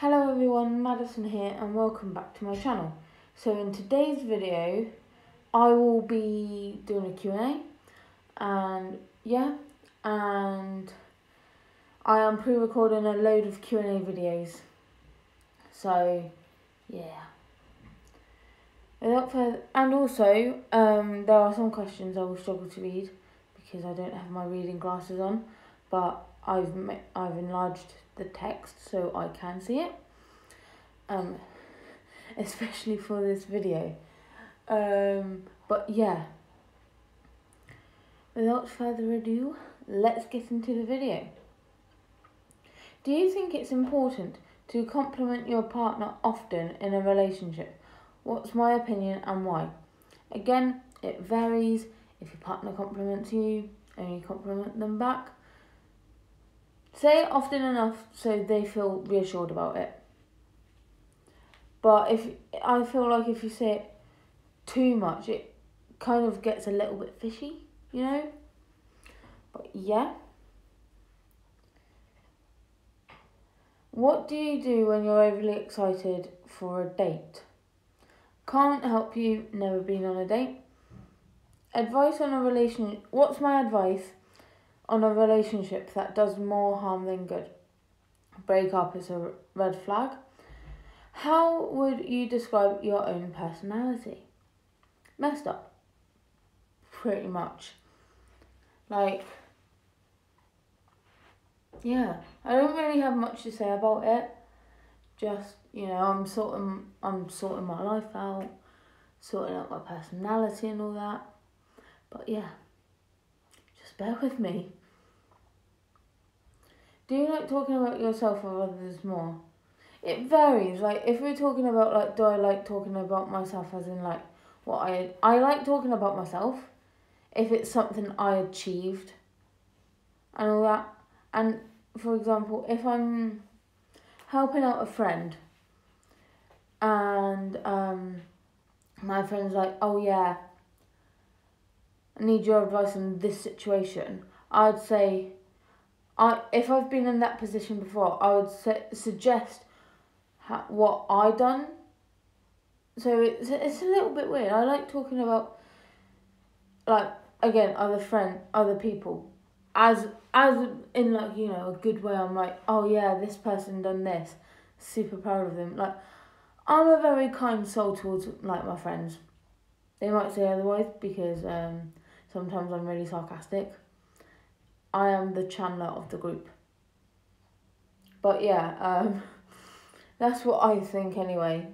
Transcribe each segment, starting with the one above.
Hello everyone, Madison here and welcome back to my channel. So in today's video, I will be doing a Q&A and I am pre-recording a load of Q&A videos. So yeah. Without further, and also there are some questions I will struggle to read because I don't have my reading glasses on, but I've enlarged the text so I can see it, especially for this video. But yeah, without further ado, let's get into the video. Do you think it's important to compliment your partner often in a relationship? What's my opinion and why? Again, it varies. If your partner compliments you and you compliment them back, say it often enough so they feel reassured about it. But I feel like if you say it too much, it kind of gets a little bit fishy, you know? But yeah. What do you do when you're overly excited for a date? Can't help you, never been on a date. Advice on a relationship. What's my advice on a relationship that does more harm than good? Break up is a red flag. How would you describe your own personality? Messed up. Pretty much. Like, yeah, I don't really have much to say about it. Just, you know, I'm sorting my life out, sorting out my personality and all that. But yeah, just bear with me. Do you like talking about yourself or others more? It varies. Like, if we're talking about, like, do I like talking about myself as in, like, what I like talking about myself if it's something I achieved and all that. And, for example, if I'm helping out a friend and my friend's like, oh yeah, I need your advice on this situation, I'd say, if I've been in that position before, I would suggest what I done. So it's a little bit weird. I like talking about, like, again, other people, as in, like, you know, a good way. I'm like, oh yeah, this person done this, super proud of them. Like, I'm a very kind soul towards, like, my friends. They might say otherwise because sometimes I'm really sarcastic. I am the Chandler of the group. But yeah, that's what I think anyway.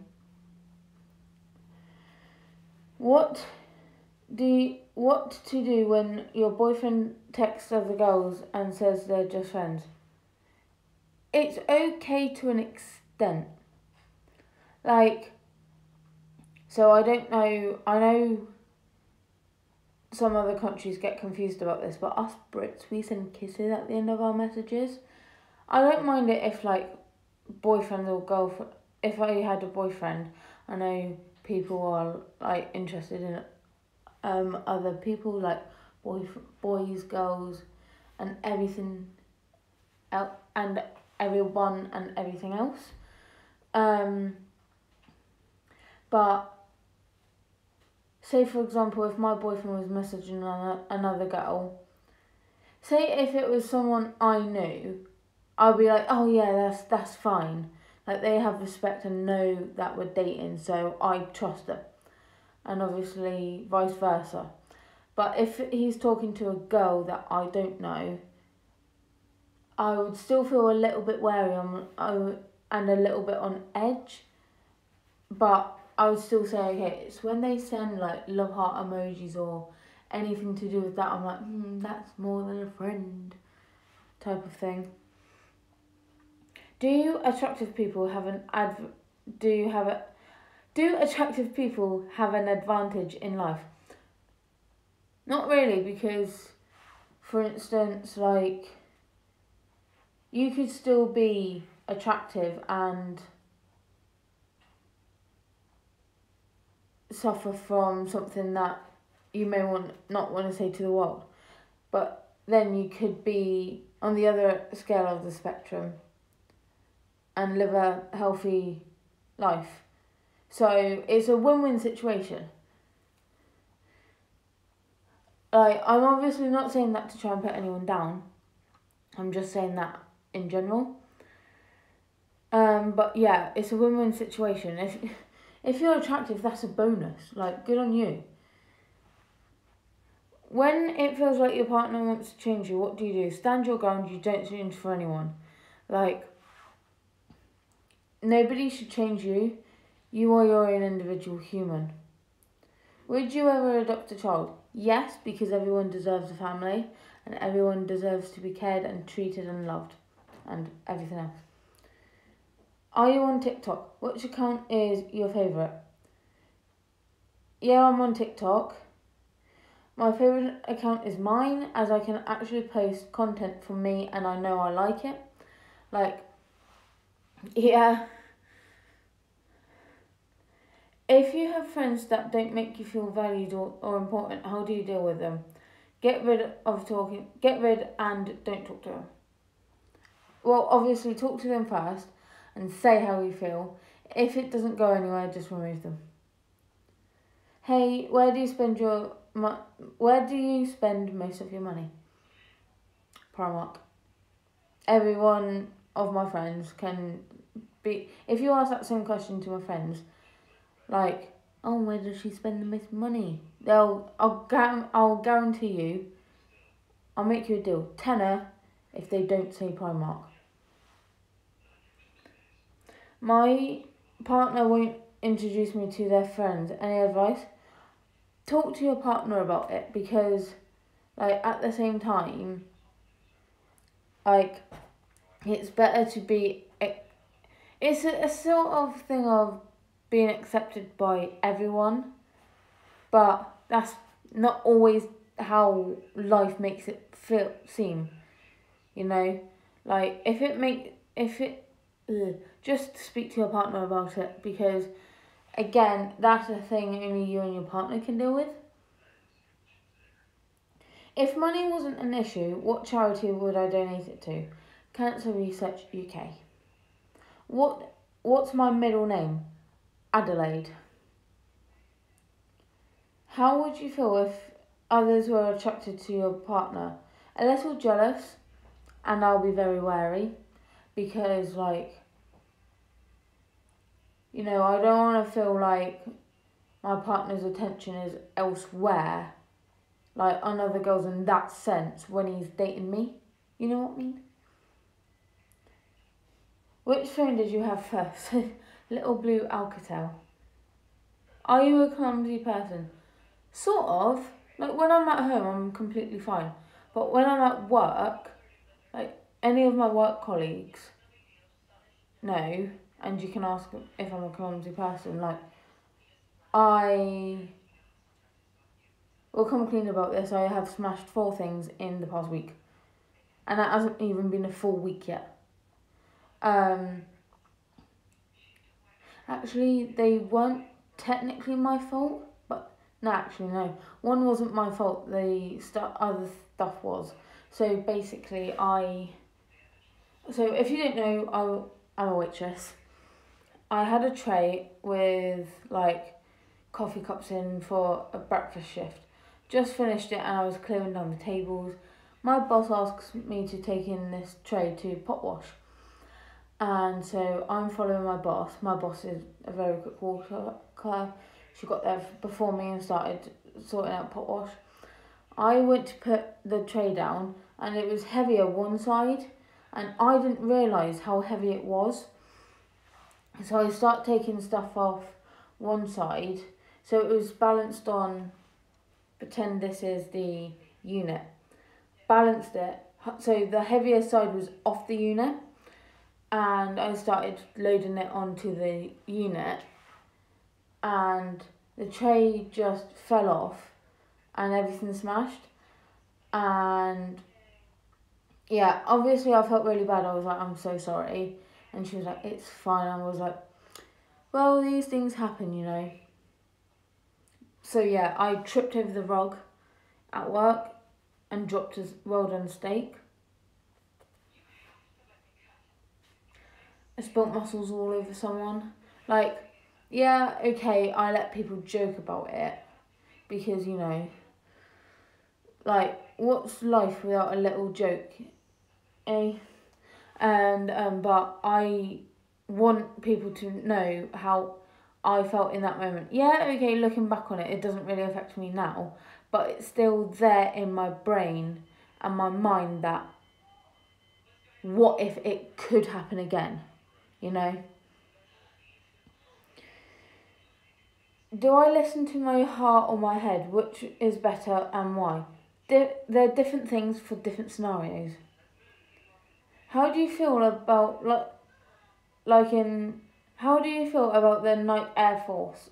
What to do when your boyfriend texts other girls and says they're just friends? It's okay to an extent. Like, so I don't know, I know some other countries get confused about this, but us Brits, we send kisses at the end of our messages. I don't mind it if, like, boyfriend or girlfriend, if I had a boyfriend, I know people are, like, interested in other people, like boys, girls, and everything else, and everyone and everything else. But say, for example, if my boyfriend was messaging another girl, say if it was someone I knew, I'd be like, oh yeah, that's fine. Like, they have respect and know that we're dating, so I trust them. And obviously vice versa. But if he's talking to a girl that I don't know, I would still feel a little bit wary and a little bit on edge. But I would still say, okay, it's when they send, like, love heart emojis or anything to do with that, I'm like, that's more than a friend type of thing. Do attractive people have an advantage in life? Not really, because, for instance, like, you could still be attractive and suffer from something that you may not want to say to the world. But then you could be on the other scale of the spectrum and live a healthy life. So it's a win-win situation. Like, I'm obviously not saying that to try and put anyone down. I'm just saying that in general. But yeah, it's a win-win situation. If you're attractive, that's a bonus. Like, good on you. When it feels like your partner wants to change you, what do? Stand your ground. You don't change for anyone. Like, nobody should change you. You are your own individual human. Would you ever adopt a child? Yes, because everyone deserves a family and everyone deserves to be cared and treated and loved and everything else. Are you on TikTok? Which account is your favourite? Yeah, I'm on TikTok. My favourite account is mine, as I can actually post content from me and I know I like it. Like, yeah. If you have friends that don't make you feel valued or important, how do you deal with them? Get rid and don't talk to them. Well, obviously talk to them first and say how you feel. If it doesn't go anywhere, just remove them. Hey, where do you spend most of your money? Primark. Every one of my friends can be. If you ask that same question to my friends, like, oh, where does she spend the most money? I'll guarantee you, I'll make you a deal. Tenner if they don't say Primark. My partner won't introduce me to their friends. Any advice? Talk to your partner about it, because, like, at the same time, like, it's better to be. It's a sort of thing of being accepted by everyone, but that's not always how life makes it seem. You know, like, just speak to your partner about it, because again, that's a thing only you and your partner can deal with. If money wasn't an issue, what charity would I donate it to? Cancer Research UK. What's my middle name? Adelaide. How would you feel if others were attracted to your partner? A little jealous, and I'll be very wary, because, like, you know, I don't want to feel like my partner's attention is elsewhere, like on other girls in that sense, when he's dating me. You know what I mean? Which phone did you have first? Little blue Alcatel. Are you a clumsy person? Sort of. Like, when I'm at home, I'm completely fine. But when I'm at work, like, any of my work colleagues know, and you can ask if I'm a clumsy person, like, I will come clean about this. I have smashed 4 things in the past week. And that hasn't even been a full week yet. Actually, they weren't technically my fault, but no. One wasn't my fault. The other stuff was. So basically, So if you don't know, I'm a waitress. I had a tray with, like, coffee cups in for a breakfast shift. Just finished it and I was clearing down the tables. My boss asks me to take in this tray to pot wash. And so I'm following my boss. My boss is a very quick walker. She got there before me and started sorting out pot wash. I went to put the tray down and it was heavier one side, and I didn't realise how heavy it was. So I start taking stuff off one side. So it was balanced on, pretend this is the unit. Balanced it. So the heavier side was off the unit. And I started loading it onto the unit. And the tray just fell off. And everything smashed. And yeah, obviously I felt really bad. I was like, I'm so sorry. And she was like, it's fine. I was like, well, these things happen, you know. So yeah, I tripped over the rug at work and dropped a well done steak. spilt muscles all over someone. Like, yeah, okay, I let people joke about it because, you know, like, what's life without a little joke, eh? And but I want people to know how I felt in that moment. Yeah, okay, looking back on it, it doesn't really affect me now, but it's still there in my brain and my mind that what if it could happen again, you know? Do I listen to my heart or my head? Which is better and why? They're different things for different scenarios. How do you feel about like in how do you feel about the Nike Air Force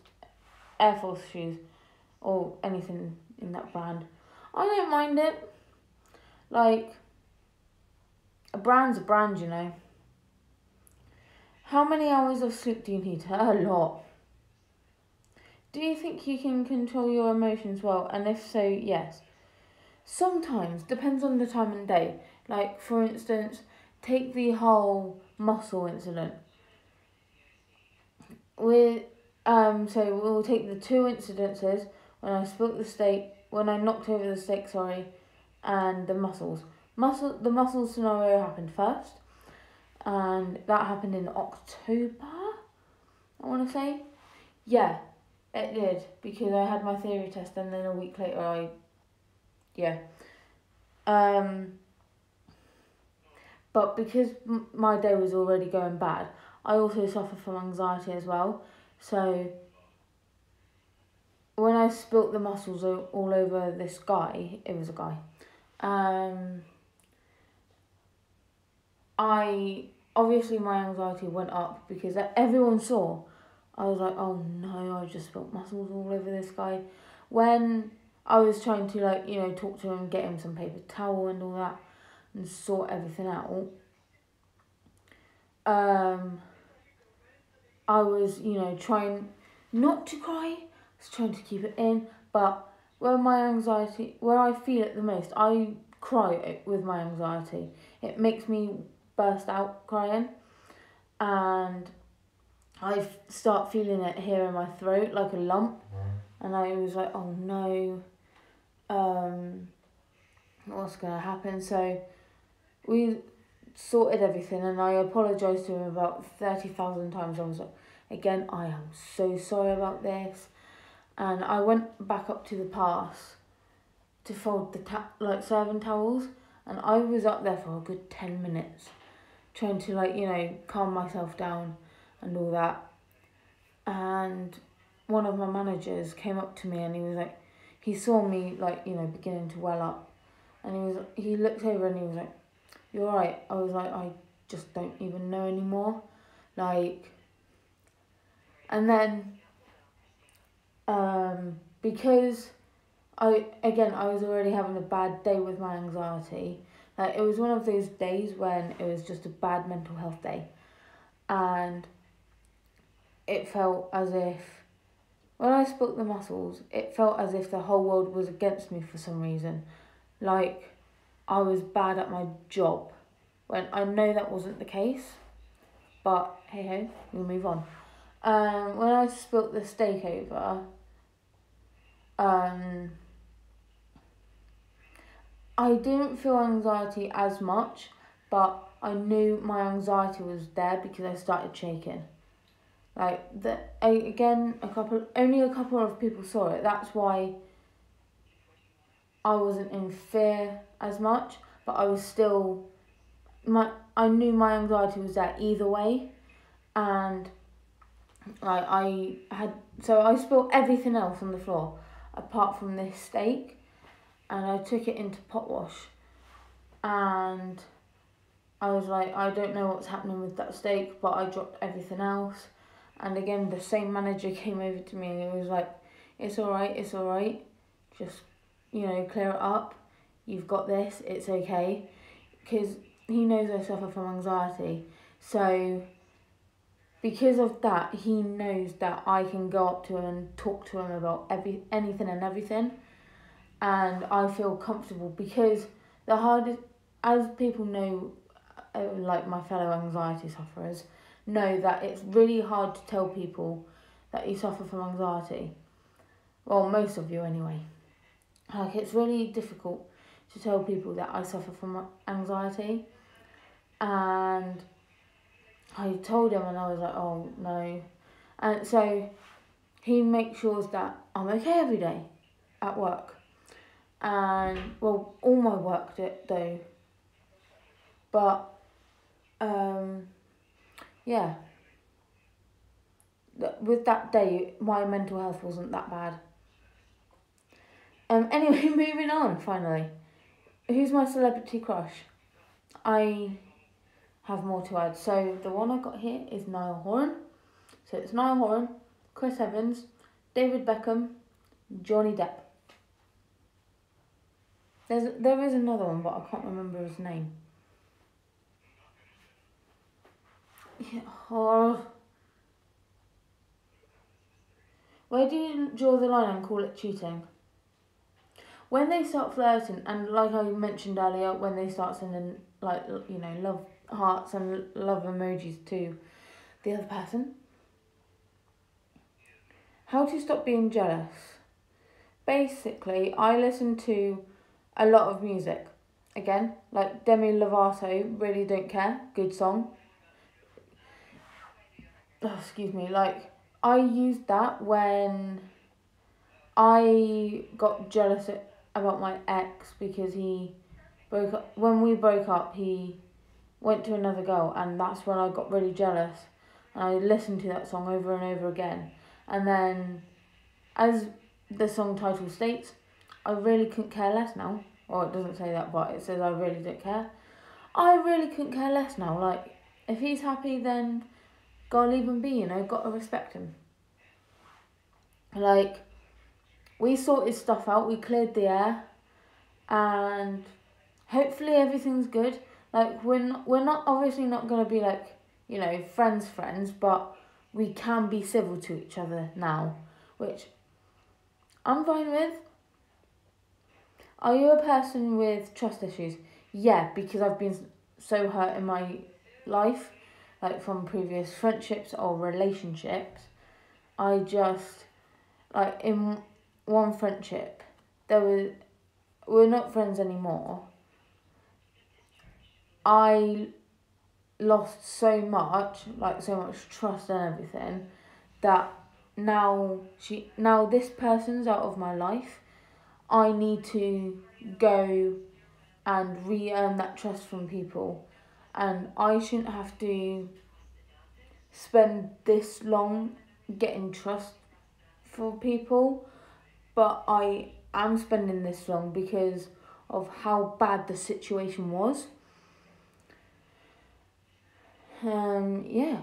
shoes or anything in that brand? I don't mind it. Like, a brand's a brand, you know. How many hours of sleep do you need? A lot. Do you think you can control your emotions well? And if so, yes. Sometimes, depends on the time and day. Like, for instance, take the whole muscle incident. So we'll take the two incidences when I spilt the steak, when I knocked over the steak, sorry, and the mussels. The mussels scenario happened first, and that happened in October, I want to say. Yeah, it did, because I had my theory test, and then a week later but because my day was already going bad, I also suffer from anxiety as well. So when I spilt the mussels all over this guy, it was a guy. I obviously my anxiety went up because everyone saw. I was like, oh no, I just spilt mussels all over this guy. When I was trying to talk to him, get him some paper towel and all that, and sort everything out. I was trying not to cry. I was trying to keep it in, but where I feel it the most, I cry with my anxiety. It makes me burst out crying, and I start feeling it here in my throat like a lump, and I was like, oh no, what's gonna happen? So we sorted everything, and I apologised to him about 30,000 times. I was like, again, I am so sorry about this, and I went back up to the pass to fold the serving towels, and I was up there for a good 10 minutes trying to calm myself down and all that. And one of my managers came up to me, and he was like, he saw me beginning to well up, and he looked over and he was like, "You're right." I was like, "I just don't even know anymore." And then because I was already having a bad day with my anxiety. Like, it was one of those days when it was just a bad mental health day, and it felt as if when I spoke the muscles, it felt as if the whole world was against me for some reason. Like, I was bad at my job, when I know that wasn't the case. But hey ho, we'll move on. When I spilt the steak over, I didn't feel anxiety as much, but I knew my anxiety was there because I started shaking. Only a couple of people saw it. That's why I wasn't in fear as much, but I was still I knew my anxiety was there either way, and I spilled everything else on the floor apart from this steak, and I took it into pot wash, and I was like, I don't know what's happening with that steak, but I dropped everything else. And again, the same manager came over to me, and he was like, it's all right, just clear it up, you've got this, it's okay, because he knows I suffer from anxiety. So because of that, he knows that I can go up to him and talk to him about anything and everything, and I feel comfortable, because the hardest, as people know, like my fellow anxiety sufferers, know that it's really hard to tell people that you suffer from anxiety. Well, most of you anyway. Like, it's really difficult to tell people that I suffer from anxiety. And I told him, and I was like, oh no. And so he makes sure that I'm okay every day at work. And, well, all my work though. But, yeah. With that day, my mental health wasn't that bad. Anyway, moving on, finally. Who's my celebrity crush? I have more to add. So the one I got here is Niall Horan. So it's Niall Horan, Chris Evans, David Beckham, Johnny Depp. There is another one, but I can't remember his name. Yeah, where do you draw the line and call it cheating? When they start flirting, and like I mentioned earlier, when they start sending, like, you know, love hearts and love emojis to the other person. How to stop being jealous? Basically, I listen to a lot of music. Again, like Demi Lovato, Really Don't Care, good song. Oh, excuse me, like, I used that when I got jealous about my ex because he broke up. When we broke up, he went to another girl, and that's when I got really jealous. And I listened to that song over and over again. And then, as the song title states, I really couldn't care less now. Or it doesn't say that, but it says I really don't care. I really couldn't care less now. Like, if he's happy, then gotta leave him be, you know, gotta respect him. Like, we sorted stuff out, we cleared the air, and hopefully everything's good. Like, we're not obviously not gonna be like, you know, friends, but we can be civil to each other now, which I'm fine with. Are you a person with trust issues? Yeah, because I've been so hurt in my life, like from previous friendships or relationships. I just, like, in one friendship, we're not friends anymore. I lost so much, like so much trust and everything, that now this person's out of my life. I need to go and re-earn that trust from people, and I shouldn't have to spend this long getting trust for people, but I am spending this long because of how bad the situation was. Yeah.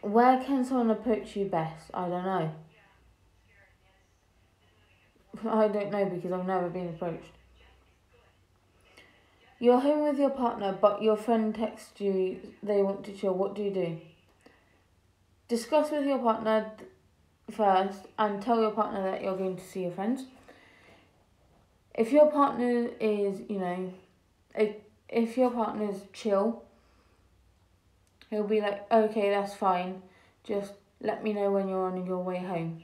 Where can someone approach you best? I don't know. I don't know because I've never been approached. You're home with your partner, but your friend texts you they want to chill. What do you do? Discuss with your partner first and tell your partner that you're going to see your friends. If your partner is, you know, if your partner's chill, he'll be like, okay, that's fine. Just let me know when you're on your way home.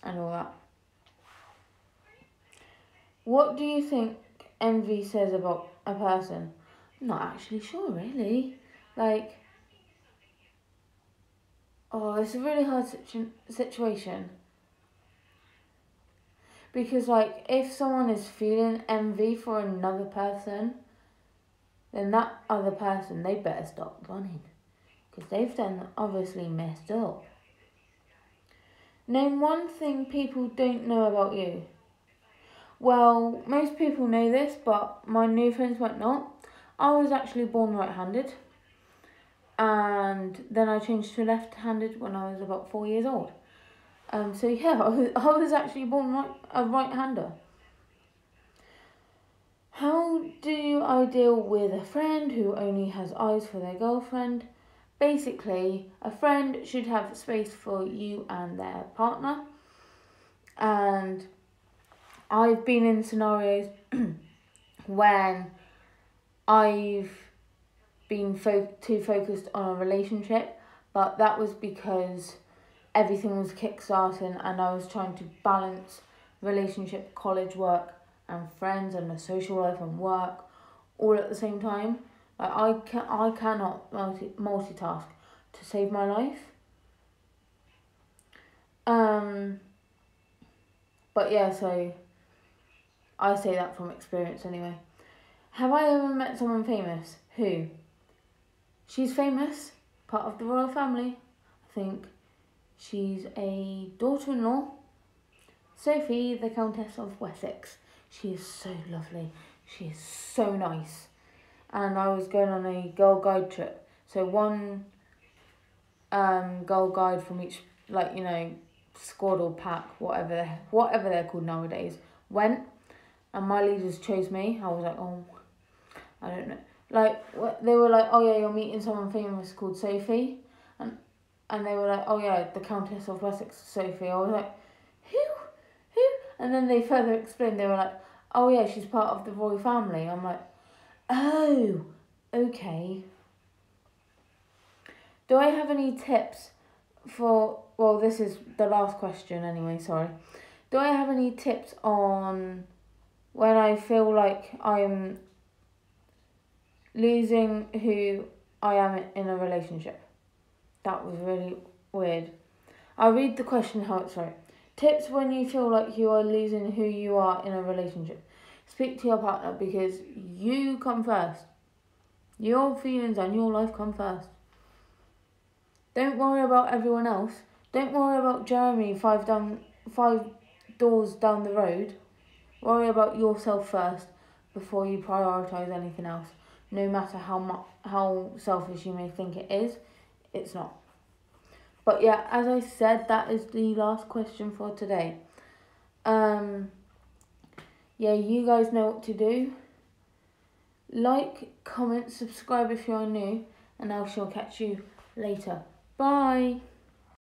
And all that. What do you think envy says about a person? I'm not actually sure, really. Like, oh, it's a really hard situation. Because, like, if someone is feeling envy for another person, then that other person, they better stop running. Because they've done obviously messed up. Name one thing people don't know about you. Well, most people know this, but my new friends might not. I was actually born right-handed. And then I changed to left-handed when I was about 4 years old. So yeah, I was actually born a right-hander. How do I deal with a friend who only has eyes for their girlfriend? Basically, a friend should have space for you and their partner. And I've been in scenarios when I've been too focused on a relationship, but that was because everything was kickstarting and I was trying to balance relationship, college, work, and friends, and the social life and work all at the same time. Like I cannot multitask to save my life. But yeah, so I say that from experience anyway. Have I ever met someone famous? Who? She's famous, part of the royal family. I think she's a daughter-in-law. Sophie, the Countess of Wessex. She is so lovely. She is so nice. And I was going on a girl guide trip. So one girl guide from each, like, you know, squad or pack, whatever they're called nowadays, went. And my leaders chose me. I was like, oh, I don't know. Like, they were like, oh yeah, you're meeting someone famous called Sophie. And they were like, oh yeah, the Countess of Wessex, Sophie. I was like, who? And then they further explained, they were like, oh yeah, she's part of the royal family. I'm like, oh, okay. Do I have any tips for, well, this is the last question anyway, sorry. Do I have any tips on when I feel like I'm losing who I am in a relationship? That was really weird. I'll read the question how it's right. Tips when you feel like you are losing who you are in a relationship. Speak to your partner because you come first. Your feelings and your life come first. Don't worry about everyone else. Don't worry about Jeremy five doors down the road. Worry about yourself first before you prioritise anything else. No matter how selfish you may think it is, it's not. But yeah, as I said, that is the last question for today. Yeah, you guys know what to do. Like, comment, subscribe if you're new, and I shall catch you later. Bye.